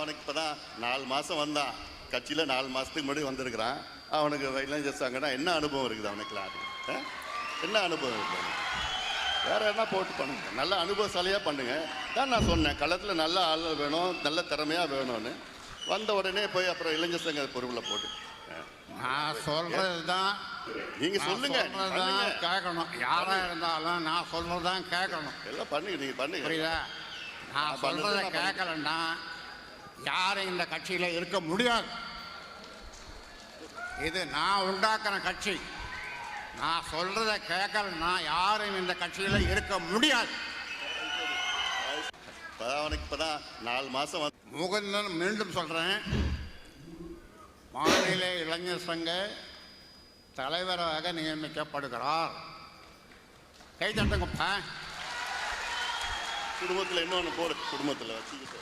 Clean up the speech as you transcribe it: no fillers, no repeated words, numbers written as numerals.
அவனுக்கு இப்போ தான் 4 மாதம் வந்தான், கட்சியில் 4 மாதத்துக்கு முன்னாடி வந்திருக்கிறான். அவனுக்கு இளைஞர் சங்கன்னா என்ன அனுபவம் இருக்குது அவனுக்குலாம்? என்ன அனுபவம் இருக்குது அவனுக்கு? வேறு என்ன போட்டு பண்ணுங்க, நல்ல அனுபவசாலியாக பண்ணுங்க தான் நான் சொன்னேன். களத்தில் நல்ல ஆள் வேணும், நல்ல திறமையாக வேணும்னு. வந்த உடனே போய் அப்புறம் இளைஞர் சங்க பொறுப்பில் போட்டு நான் சொல்றது தான் நீங்கள் சொல்லுங்க, கேட்கணும். யாராக இருந்தாலும் நான் சொல்றது தான் கேட்கணும். எல்லாம் பண்ணுங்க, நீங்கள் பண்ணுங்க. புரியுதா? நான் சொல்றதை கேட்கலன்னா யாரும் இந்த கட்சியில் இருக்க முடியாது. இது நான் உண்டாக்குன கட்சி. நான் சொல்றதை கேட்கலன்னா யாரும் இந்த கட்சியில் இருக்க முடியாது. அவனுக்கு இப்போ தான் 4 மாதம் வந்து முகுந்தன் மீண்டும் சொல்கிறேன், மாநில இளைஞர் சங்க தலைவராக நியமிக்கப்படுகிறார். கை தட்டுங்கப்பா. குடும்பத்தில் இன்னொன்று போடு, குடும்பத்தில் வச்சுக்கிட்டு